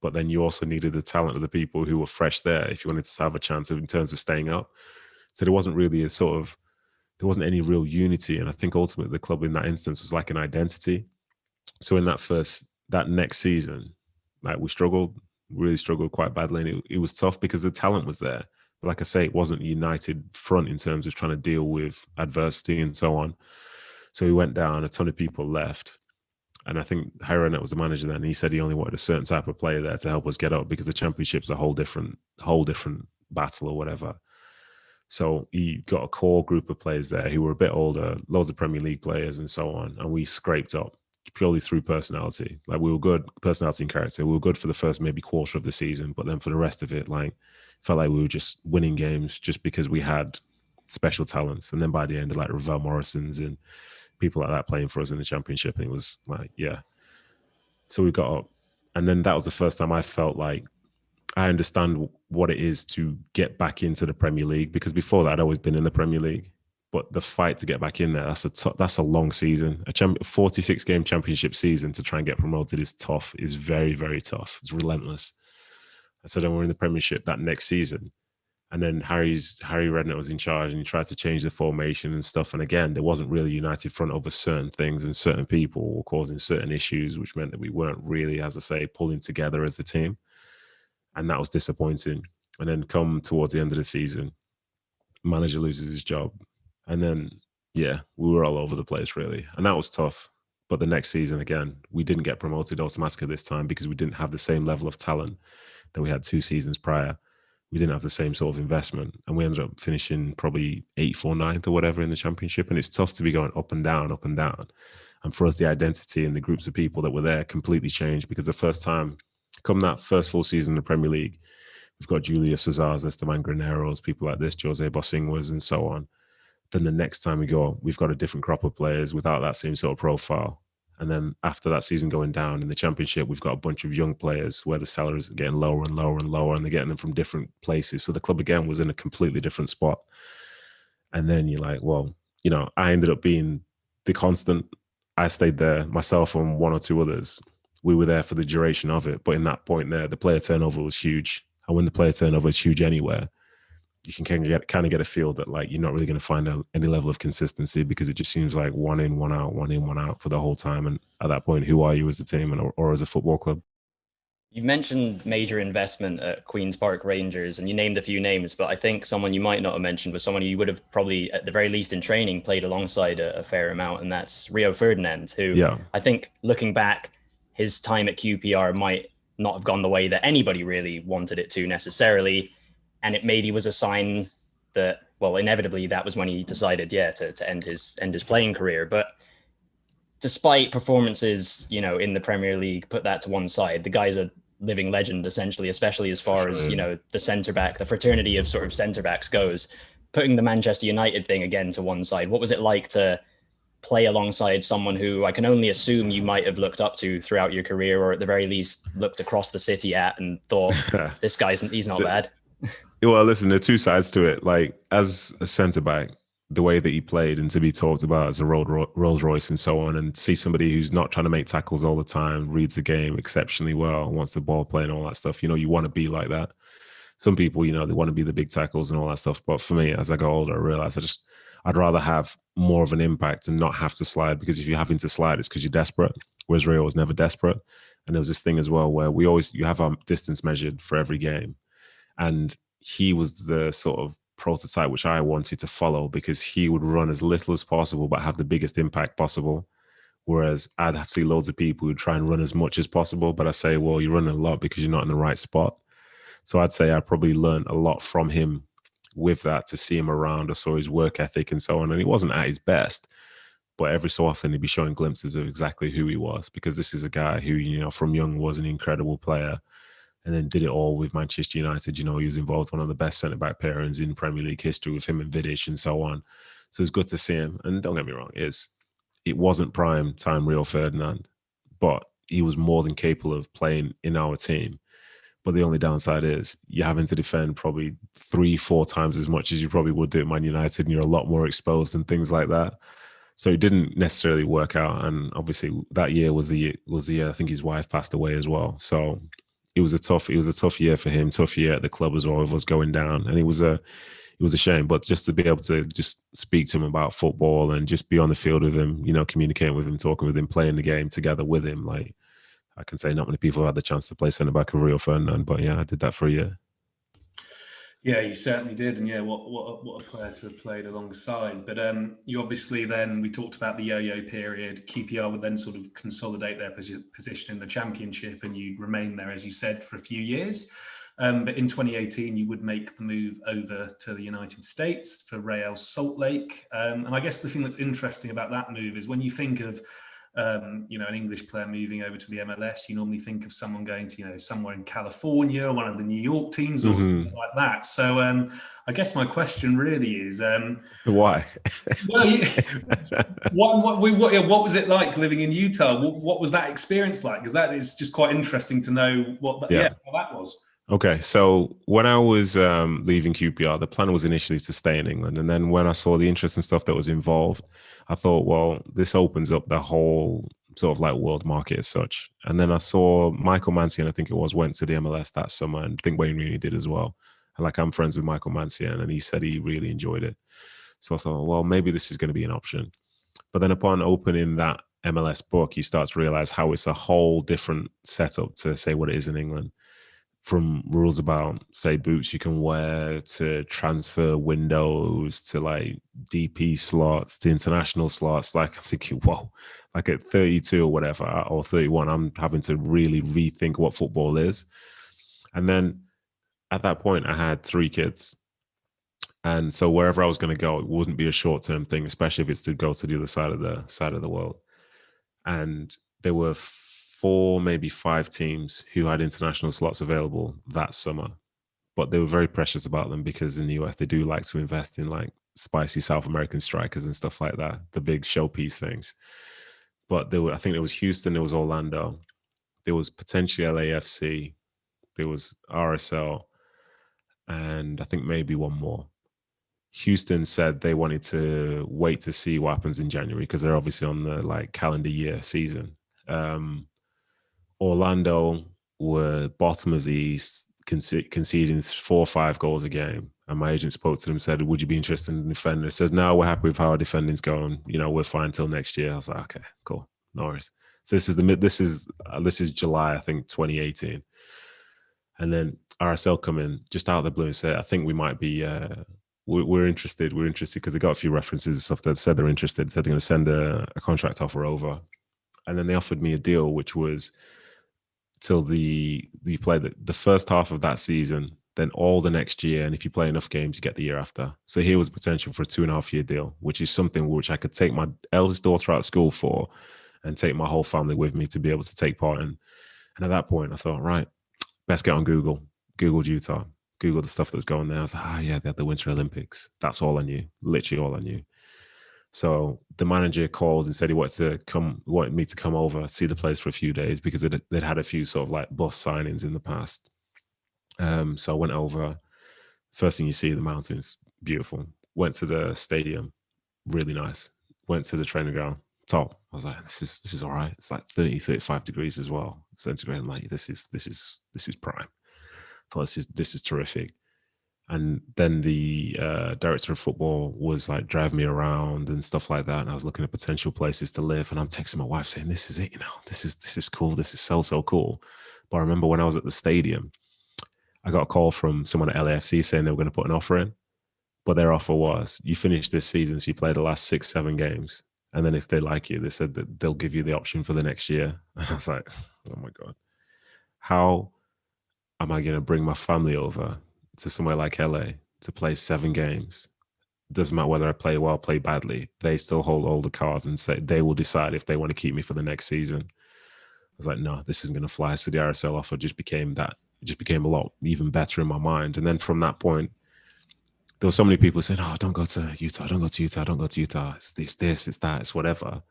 But then you also needed the talent of the people who were fresh there if you wanted to have a chance in terms of staying up. So there wasn't really there wasn't any real unity. And I think ultimately the club in that instance was like an identity. So in that next season, like we really struggled quite badly. And it was tough because the talent was there. But like I say, it wasn't a united front in terms of trying to deal with adversity and so on. So we went down, a ton of people left. And I think Harry Redknapp was the manager then. And he said he only wanted a certain type of player there to help us get up because the championship's a whole different battle or whatever. So he got a core group of players there who were a bit older, loads of Premier League players and so on. And we scraped up purely through personality. Like, we were good, personality and character. We were good for the first maybe quarter of the season, but then for the rest of it, like, felt like we were just winning games just because we had special talents. And then by the end, like Ravel Morrison's and people like that playing for us in the championship, and it was like, yeah. So we got up, and then that was the first time I felt like I understand what it is to get back into the Premier League, because before that I'd always been in the Premier League, but the fight to get back in there, that's a long season. A 46 game championship season to try and get promoted is tough, is very, very tough. It's relentless. And so then we're in the Premiership that next season. And then Harry Redknapp was in charge, and he tried to change the formation and stuff. And again, there wasn't really a united front over certain things, and certain people were causing certain issues, which meant that we weren't really, as I say, pulling together as a team. And that was disappointing. And then come towards the end of the season, manager loses his job. And then, yeah, we were all over the place, really. And that was tough. But the next season, again, we didn't get promoted automatically this time because we didn't have the same level of talent that we had 2 seasons prior. We didn't have the same sort of investment, and we ended up finishing probably 8th or 9th or whatever in the championship. And it's tough to be going up and down, up and down. And for us, the identity and the groups of people that were there completely changed, because the first time, come that first full season in the Premier League, we've got Julia Cesars, Esteban Graneros, people like this, Jose Bosingwas, and so on. Then the next time we go, we've got a different crop of players without that same sort of profile. And then after that season going down in the championship, we've got a bunch of young players where the salaries are getting lower and lower and lower, and they're getting them from different places. So the club again was in a completely different spot. And then you're like, well, you know, I ended up being the constant. I stayed there, myself and 1 or 2 others. We were there for the duration of it. But in that point there, the player turnover was huge. And when the player turnover is huge anywhere, you can kind of get a feel that, like, you're not really going to find any level of consistency, because it just seems like one in, one out, one in, one out for the whole time. And at that point, who are you as a team or as a football club?
You mentioned major investment at Queen's Park Rangers, and you named a few names, but I think someone you might not have mentioned was someone you would have probably, at the very least in training, played alongside a fair amount, and that's Rio Ferdinand, who, yeah, I think looking back, his time at QPR might not have gone the way that anybody really wanted it to necessarily. And it maybe was a sign that, well, inevitably that was when he decided, yeah, to end his playing career. But despite performances, you know, in the Premier League, put that to one side, the guy's a living legend, essentially, especially as far as, you know, the centre-back, the fraternity of sort of centre-backs goes. Putting the Manchester United thing again to one side, what was it like to play alongside someone who I can only assume you might have looked up to throughout your career, or at the very least looked across the city at and thought, this guy's, he's not bad?
Well, listen, there are 2 sides to it. Like, as a centre-back, the way that he played and to be talked about as a Rolls Royce and so on, and see somebody who's not trying to make tackles all the time, reads the game exceptionally well, wants the ball play and all that stuff, you know, you want to be like that. Some people, you know, they want to be the big tackles and all that stuff. But for me, as I got older, I realized I'd rather have more of an impact and not have to slide, because if you're having to slide, it's because you're desperate. Whereas Rio was never desperate. And there was this thing as well where you have our distance measured for every game. And he was the sort of prototype which I wanted to follow, because he would run as little as possible but have the biggest impact possible. Whereas I'd have to see loads of people who try and run as much as possible, but I say, well, you're running a lot because you're not in the right spot. So I'd say I probably learned a lot from him with that, to see him around. I saw his work ethic and so on, and he wasn't at his best, but every so often he'd be showing glimpses of exactly who he was, because this is a guy who, you know, from young was an incredible player, and then did it all with Manchester United. You know, he was involved in one of the best centre-back pairings in Premier League history with him and Vidic and so on. So it's good to see him. And don't get me wrong, it wasn't prime time Rio Ferdinand, but he was more than capable of playing in our team. But the only downside is you're having to defend probably 3-4 times as much as you probably would do at Man United, and you're a lot more exposed and things like that. So it didn't necessarily work out. And obviously that year was the year I think his wife passed away as well. So it was a tough year for him, tough year at the club as well, with us going down. And it was a shame. But just to be able to just speak to him about football and just be on the field with him, you know, communicating with him, talking with him, playing the game together with him, like, I can say not many people have had the chance to play centre-back with Rio Ferdinand, but yeah, I did that for a year.
Yeah, you certainly did, and yeah, what a player to have played alongside. But you obviously then we talked about the yo-yo period. QPR would then sort of consolidate their position in the Championship, and you remain there, as you said, for a few years. But in 2018, you would make the move over to the United States for Real Salt Lake. And I guess the thing that's interesting about that move is when you think of an English player moving over to the MLS, you normally think of someone going to, somewhere in California, one of the New York teams, or something like that. So I guess my question really is,
why?
Well, what was it like living in Utah? What was that experience like? Because that is just quite interesting to know how that was.
Okay, so when I was leaving QPR, the plan was initially to stay in England. And then when I saw the interesting stuff that was involved, I thought, well, this opens up the whole sort of like world market as such. And then I saw Michael Mancian, I think it was, went to the MLS that summer, and I think Wayne Rooney did as well. And like, I'm friends with Michael Mancian, and he said he really enjoyed it. So I thought, well, maybe this is going to be an option. But then upon opening that MLS book, you start to realize how it's a whole different setup to say what it is in England. From rules about, say, boots you can wear, to transfer windows, to like DP slots, to international slots. Like, I'm thinking, whoa, like at 32 or whatever, or 31, I'm having to really rethink what football is. And then at that point, I had 3 kids. And so wherever I was going to go, it wouldn't be a short-term thing, especially if it's to go to the other side of the world. And there were 4, maybe 5 teams who had international slots available that summer, but they were very precious about them because in the US they do like to invest in like spicy South American strikers and stuff like that, the big showpiece things. But I think there was Houston, there was Orlando, there was potentially LAFC, there was RSL, and I think maybe one more. Houston said they wanted to wait to see what happens in January because they're obviously on the like calendar year season. Orlando were bottom of the East, conceding 4 or 5 goals a game. And my agent spoke to them and said, would you be interested in defending? It says, no, we're happy with how our defending's going. We're fine until next year. I was like, okay, cool. No worries. So this is July, I think, 2018. And then RSL come in just out of the blue and say, I think we might be, we're interested. We're interested because they got a few references and stuff that said they're interested. Said they're going to send a contract offer over. And then they offered me a deal, which was till you play the first half of that season, then all the next year. And if you play enough games, you get the year after. So here was potential for a 2.5-year deal, which is something which I could take my eldest daughter out of school for and take my whole family with me to be able to take part in. And at that point, I thought, right, best get on Google. Googled Utah. Googled the stuff that's going there. I was like, yeah, they had the Winter Olympics. That's all I knew. Literally all I knew. So the manager called and said he wanted me to come over, see the place for a few days because they'd had a few sort of like bus signings in the past. So I went over. First thing you see, the mountains, beautiful. Went to the stadium, really nice. Went to the training ground, top. I was like, this is all right. It's like 30, 35 degrees as well, centigrade. I'm like, this is prime. I thought this is terrific. And then the director of football was like driving me around and stuff like that. And I was looking at potential places to live. And I'm texting my wife saying, this is it, this is cool. This is so cool. But I remember when I was at the stadium, I got a call from someone at LAFC saying they were going to put an offer in. But their offer was, you finish this season, so you play the last 6-7 games. And then if they like you, they said that they'll give you the option for the next year. And I was like, oh my God, how am I going to bring my family over to somewhere like LA to play 7 games? Doesn't matter whether I play well, play badly. They still hold all the cards and say they will decide if they want to keep me for the next season. I was like, no, this isn't going to fly. So the RSL offer just became a lot even better in my mind. And then from that point, there were so many people saying, oh, don't go to Utah, don't go to Utah, don't go to Utah. It's this, it's that, it's whatever.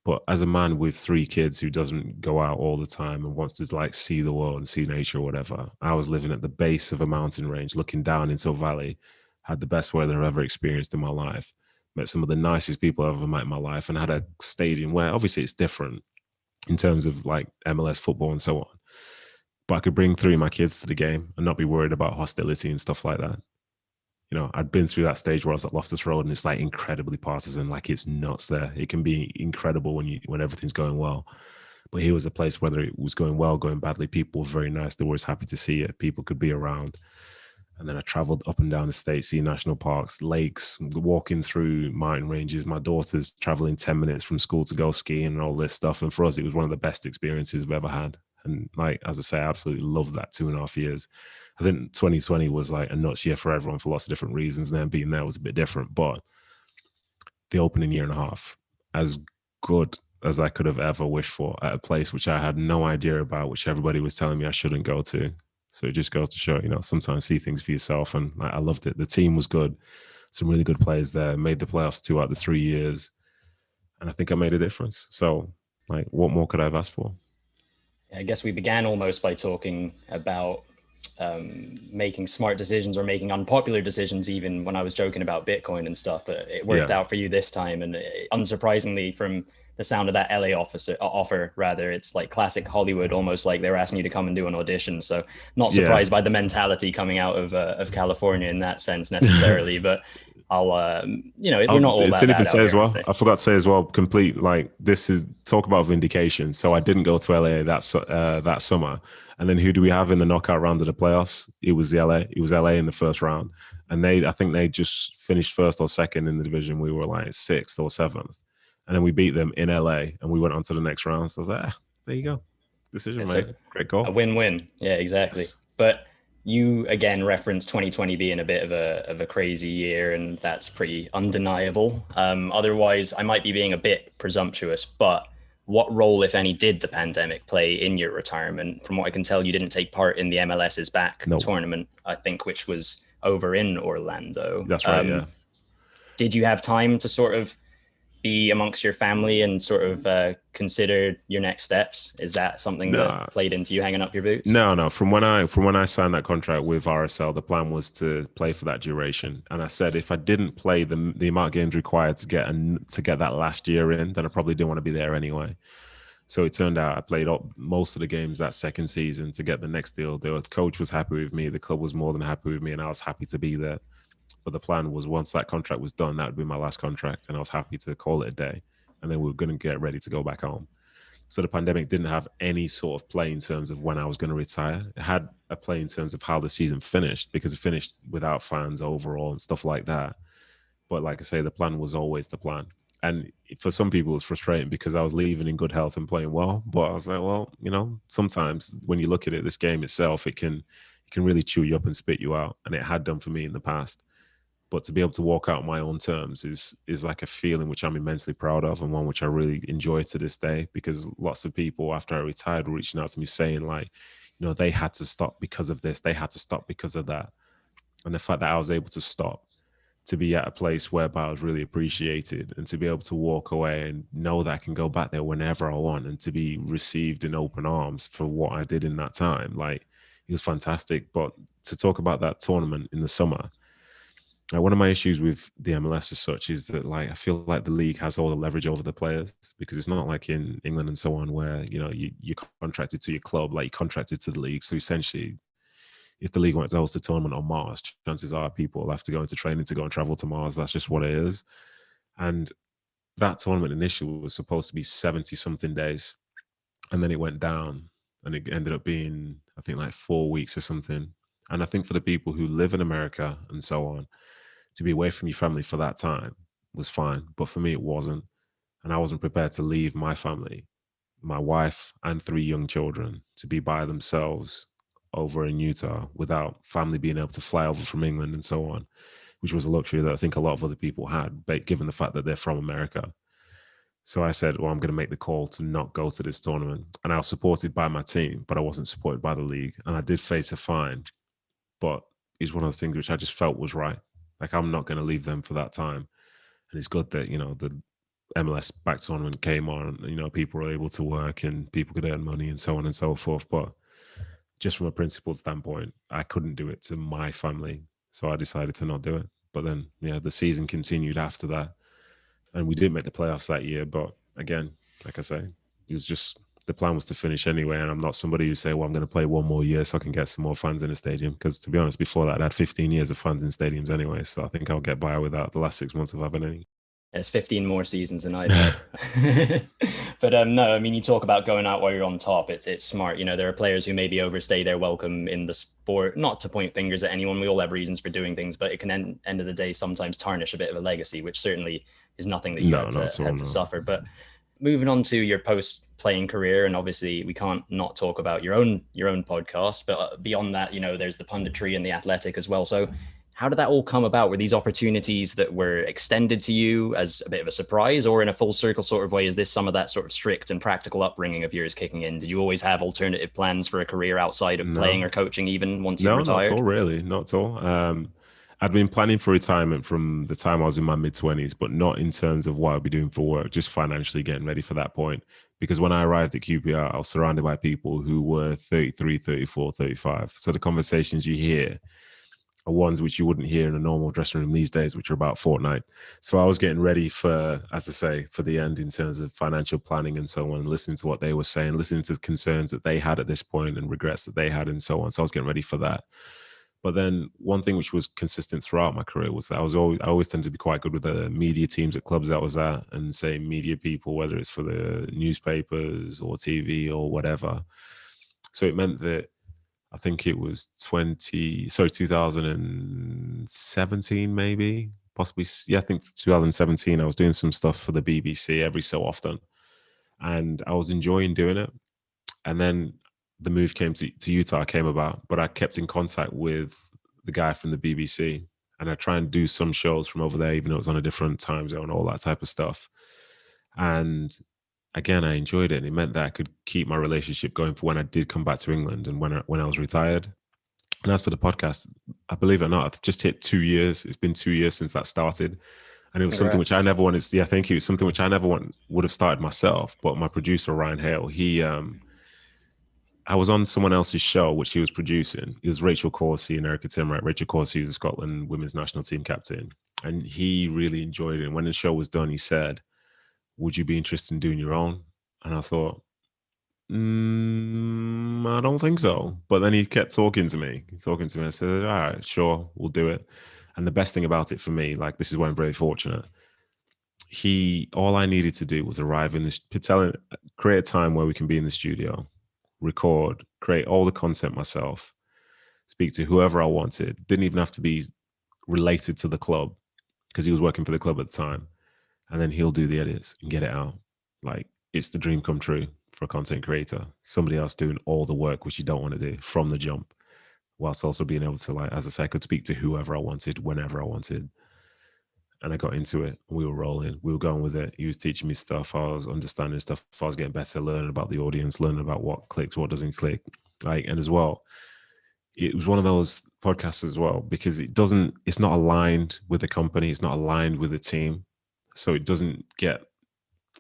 But as a man with 3 kids who doesn't go out all the time and wants to like see the world and see nature or whatever, I was living at the base of a mountain range, looking down into a valley, had the best weather I've ever experienced in my life, met some of the nicest people I've ever met in my life, and had a stadium where obviously it's different in terms of like MLS football and so on. But I could bring 3 of my kids to the game and not be worried about hostility and stuff like that. I'd been through that stage where I was at Loftus Road and it's like incredibly partisan, like it's nuts there. It can be incredible when everything's going well. But here was a place, whether it was going well, going badly, people were very nice. They were always happy to see it. People could be around. And then I traveled up and down the state, seeing national parks, lakes, walking through mountain ranges. My daughter's traveling 10 minutes from school to go skiing and all this stuff. And for us, it was one of the best experiences we've ever had. And like, as I say, I absolutely loved that 2.5 years. I think 2020 was like a nuts year for everyone for lots of different reasons. And then being there was a bit different. But the opening year and a half, as good as I could have ever wished for, at a place which I had no idea about, which everybody was telling me I shouldn't go to. So it just goes to show, sometimes see things for yourself. And I loved it. The team was good. Some really good players there. Made the playoffs 2 out of the 3 years. And I think I made a difference. So, like, what more could I have asked for?
I guess we began almost by talking about making smart decisions or making unpopular decisions, even when I was joking about Bitcoin and stuff. But it worked out for you this time. And unsurprisingly, from the sound of that LA offer, rather, it's like classic Hollywood, almost like they're asking you to come and do an audition. So not surprised by the mentality coming out of California in that sense necessarily, but I'll, we're not all that bad out here,
well. I forgot to say as well, complete, like, this is talk about vindication. So I didn't go to LA that summer. And then who do we have in the knockout round of the playoffs? It was LA in the first round. And I think they just finished first or second in the division. We were like 6th or 7th. And then we beat them in LA and we went on to the next round. So I was like, there you go. Decision made. Great goal.
A win-win. Yeah, exactly. Yes. But you, again, referenced 2020 being a bit of a crazy year, and that's pretty undeniable. Otherwise, I might be being a bit presumptuous, but what role, if any, did the pandemic play in your retirement? From what I can tell, you didn't take part in the MLS's back tournament, I think, which was over in Orlando.
That's right, yeah.
Did you have time to sort of be amongst your family and sort of consider your next steps? Is that something that played into you hanging up your boots?
No. From when I signed that contract with RSL, the plan was to play for that duration. And I said, if I didn't play the amount of games required to get that last year in, then I probably didn't want to be there anyway. So it turned out I played most of the games that second season to get the next deal. The coach was happy with me. The club was more than happy with me, and I was happy to be there. But the plan was, once that contract was done, that would be my last contract. And I was happy to call it a day. And then we were going to get ready to go back home. So the pandemic didn't have any sort of play in terms of when I was going to retire. It had a play in terms of how the season finished, because it finished without fans overall and stuff like that. But like I say, the plan was always the plan. And for some people, it was frustrating because I was leaving in good health and playing well. But I was like, well, sometimes when you look at it, this game itself, it can really chew you up and spit you out. And it had done for me in the past. But to be able to walk out on my own terms is like a feeling which I'm immensely proud of, and one which I really enjoy to this day, because lots of people after I retired were reaching out to me saying, like, they had to stop because of this, they had to stop because of that. And the fact that I was able to stop, to be at a place whereby I was really appreciated, and to be able to walk away and know that I can go back there whenever I want, and to be received in open arms for what I did in that time, like, it was fantastic. But to talk about that tournament in the summer, one of my issues with the MLS as such is that, like, I feel like the league has all the leverage over the players, because it's not like in England and so on where, you're contracted to your club, like you're contracted to the league. So essentially, if the league wants to host a tournament on Mars, chances are people will have to go into training to go and travel to Mars. That's just what it is. And that tournament initially was supposed to be 70-something days. And then it went down and it ended up being, I think, like 4 weeks or something. And I think for the people who live in America and so on, to be away from your family for that time was fine. But for me, it wasn't. And I wasn't prepared to leave my family, my wife and 3 young children, to be by themselves over in Utah without family being able to fly over from England and so on, which was a luxury that I think a lot of other people had, given the fact that they're from America. So I said, well, I'm going to make the call to not go to this tournament. And I was supported by my team, but I wasn't supported by the league. And I did face a fine, but it's one of those things which I just felt was right. Like, I'm not going to leave them for that time. And it's good that, the MLS back tournament came on, people were able to work and people could earn money and so on and so forth. But just from a principled standpoint, I couldn't do it to my family. So I decided to not do it. But then, the season continued after that. And we didn't make the playoffs that year. But again, like I say, it was just, the plan was to finish anyway. And I'm not somebody who say, well, I'm going to play one more year so I can get some more fans in the stadium. Because to be honest, before that, I had 15 years of fans in stadiums anyway. So I think I'll get by without the last 6 months of having any.
It's 15 more seasons than I had. But no, I mean, you talk about going out while you're on top. It's smart. You know, there are players who maybe overstay their welcome in the sport. Not to point fingers at anyone. We all have reasons for doing things, but it can end of the day sometimes tarnish a bit of a legacy, which certainly is nothing that you
No,
had
not
to
at all,
had to
no.
suffer. But moving on to your post-playing career, and obviously we can't not talk about your own podcast. But beyond that, you know, there's the punditry and the athletic as well. So how did that all come about? Were these opportunities that were extended to you as a bit of a surprise, or in a full circle sort of way? Is this some of that sort of strict and practical upbringing of yours kicking in? Did you always have alternative plans for a career outside of playing or coaching, even once you retired?
No, not at all, really. Not at all. I'd been planning for retirement from the time I was in my mid-20s, but not in terms of what I'd be doing for work, just financially getting ready for that point. Because when I arrived at QPR, I was surrounded by people who were 33, 34, 35. So the conversations you hear are ones which you wouldn't hear in a normal dressing room these days, which are about fortnight. So I was getting ready for, as I say, for the end in terms of financial planning and so on, listening to what they were saying, listening to the concerns that they had at this point and regrets that they had and so on. So I was getting ready for that. But then one thing which was consistent throughout my career was that I always tend to be quite good with the media teams at clubs that I was at, and say media people, whether it's for the newspapers or TV or whatever. So it meant that I think it was 2017 maybe, possibly. Yeah, I think 2017, I was doing some stuff for the BBC every so often, and I was enjoying doing it. And then the move came to Utah came about, but I kept in contact with the guy from the BBC, and I try and do some shows from over there, even though it was on a different time zone, all that type of stuff. And again, I enjoyed it, and it meant that I could keep my relationship going for when I did come back to England and when I was retired. And as for the podcast, I believe it or not, I've just hit 2 years. It's been 2 years since that started. And it was something which I never wanted. Yeah, thank you. Something which I never would have started myself. But my producer, Ryan Hale, I was on someone else's show, which he was producing. It was Rachel Corsie and Erica Timrat. Rachel Corsie was the Scotland women's national team captain. And he really enjoyed it. And when the show was done, he said, "Would you be interested in doing your own?" And I thought, I don't think so. But then he kept talking to me. I said, "All right, sure, we'll do it." And the best thing about it for me, like, this is why I'm very fortunate. All I needed to do was arrive in this, create a time where we can be in the studio, record, create all the content myself, speak to whoever I wanted. Didn't even have to be related to the club, because he was working for the club at the time. And then he'll do the edits and get it out. Like, it's the dream come true for a content creator. Somebody else doing all the work, which you don't want to do from the jump, whilst also being able to, like, as I said, I could speak to whoever I wanted, whenever I wanted. And I got into it. We were rolling. We were going with it. He was teaching me stuff. I was understanding stuff. I was getting better, learning about the audience, learning about what clicks, what doesn't click. Like, and as well, it was one of those podcasts as well, because it's not aligned with the company. It's not aligned with the team. So it doesn't get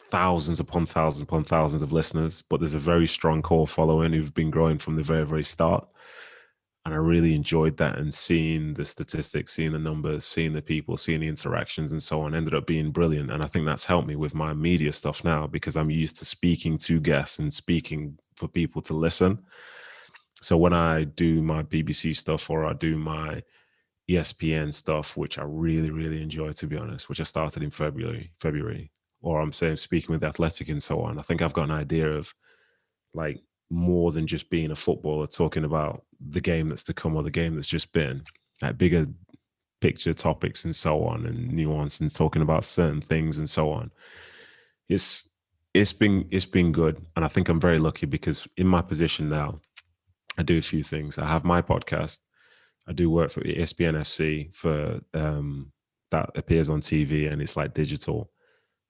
thousands upon thousands of listeners, but there's a very strong core following who've been growing from the very, very start. And I really enjoyed that, and seeing the statistics, seeing the numbers, seeing the people, seeing the interactions and so on ended up being brilliant. And I think that's helped me with my media stuff now, because I'm used to speaking to guests and speaking for people to listen. So when I do my BBC stuff, or I do my ESPN stuff, which I really, really enjoy, to be honest, which I started in February, or I'm saying speaking with the Athletic and so on, I think I've got an idea of, like, more than just being a footballer, talking about the game that's to come or the game that's just been, like bigger picture topics and so on, and nuance, and talking about certain things and so on. It's been good. And I think I'm very lucky, because in my position now, I do a few things. I have my podcast. I do work for ESPN FC for that appears on TV, and it's like digital.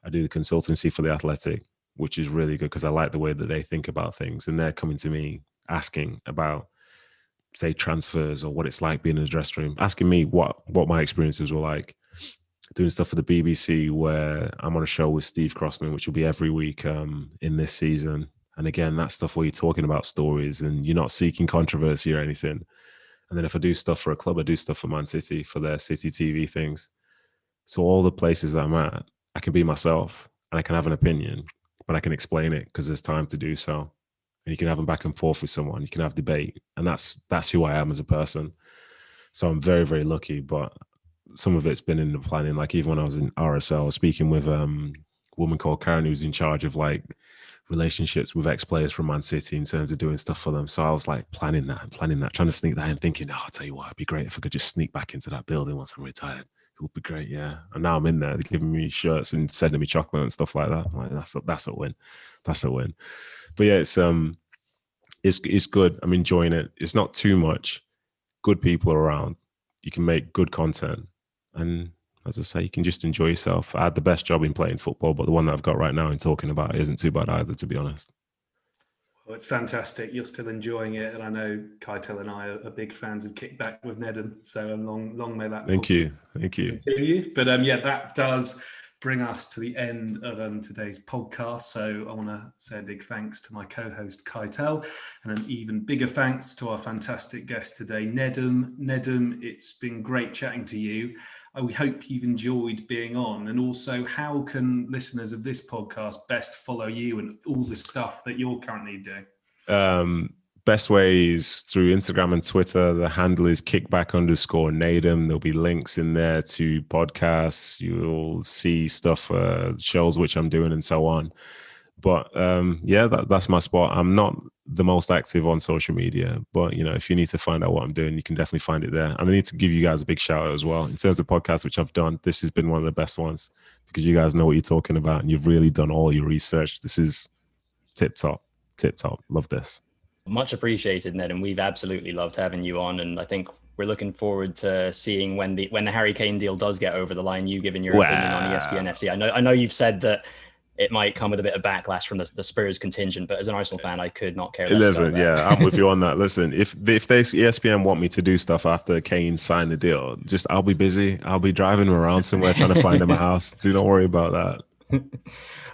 I do the consultancy for the Athletic, which is really good, because I like the way that they think about things, and they're coming to me asking about, say, transfers, or what it's like being in the dressing room, asking me what my experiences were like. Doing stuff for the BBC, where I'm on a show with Steve Crossman, which will be every week in this season. And again, that's stuff where you're talking about stories and you're not seeking controversy or anything. And then if I do stuff for a club, I do stuff for Man City, for their City TV things. So all the places that I'm at, I can be myself, and I can have an opinion, but I can explain it, because there's time to do so. And you can have them back and forth with someone. You can have debate. And that's who I am as a person. So I'm very, very lucky. But some of it's been in the planning. Like, even when I was in RSL, speaking with woman called Karen who's in charge of like relationships with ex-players from Man City in terms of doing stuff for them. So I was like planning that, trying to sneak that in, thinking, I'll tell you what, it'd be great if I could just sneak back into that building once I'm retired. It would be great, yeah. And now I'm in there, they're giving me shirts and sending me chocolate and stuff like that. I'm like, that's a win. That's a win. But yeah, it's good. I'm enjoying it. It's not too much. Good people around. You can make good content. And as I say, you can just enjoy yourself. I had the best job in playing football, but the one that I've got right now in talking about it isn't too bad either, to be honest.
Well, it's fantastic. You're still enjoying it. And I know Keitel and I are big fans of Kickback with Nedum. So long may that
Thank you.
continue. But that does bring us to the end of today's podcast. So I want to say a big thanks to my co-host Keitel, and an even bigger thanks to our fantastic guest today, Nedum. Nedum, it's been great chatting to you. We hope you've enjoyed being on. And also, how can listeners of this podcast best follow you and all the stuff that you're currently doing?
Best way is through Instagram and Twitter. The handle is kickback_Nedum. There'll be links in there to podcasts. You'll see stuff, shows which I'm doing and so on. But that's my spot. I'm not the most active on social media, but if you need to find out what I'm doing, you can definitely find it there. And I need to give you guys a big shout out as well. In terms of podcasts which I've done, this has been one of the best ones because you guys know what you're talking about and you've really done all your research. This is tip top. Love this.
Much apprecited, Ned, and we've absolutely loved having you on. And I think we're looking forward to seeing when the Harry Kane deal does get over the line. You giving your opinion on ESPN FC. I know you've said that it might come with a bit of backlash from the Spurs contingent, but as an Arsenal fan, I could not care less.
Listen, I'm with you on that. Listen, if they ESPN want me to do stuff after Kane signed the deal, I'll be busy. I'll be driving around somewhere trying to find him a house. Don't worry about that.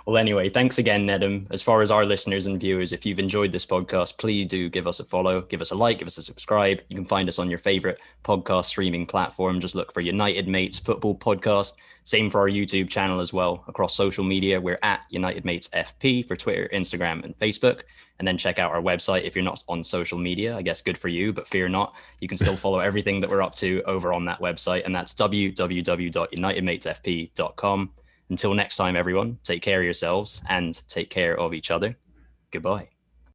Well, anyway, thanks again, Nedum. As far as our listeners and viewers, if you've enjoyed this podcast, please do give us a follow, give us a like, give us a subscribe. You can find us on your favorite podcast streaming platform. Just look for United Mates Football Podcast. Same for our YouTube channel as well. Across social media, we're at United Mates FP for Twitter, Instagram, and Facebook. And then check out our website if you're not on social media. I guess good for you, but fear not. You can still follow everything that we're up to over on that website. And that's www.unitedmatesfp.com. Until next time, everyone, take care of yourselves and take care of each other. Goodbye.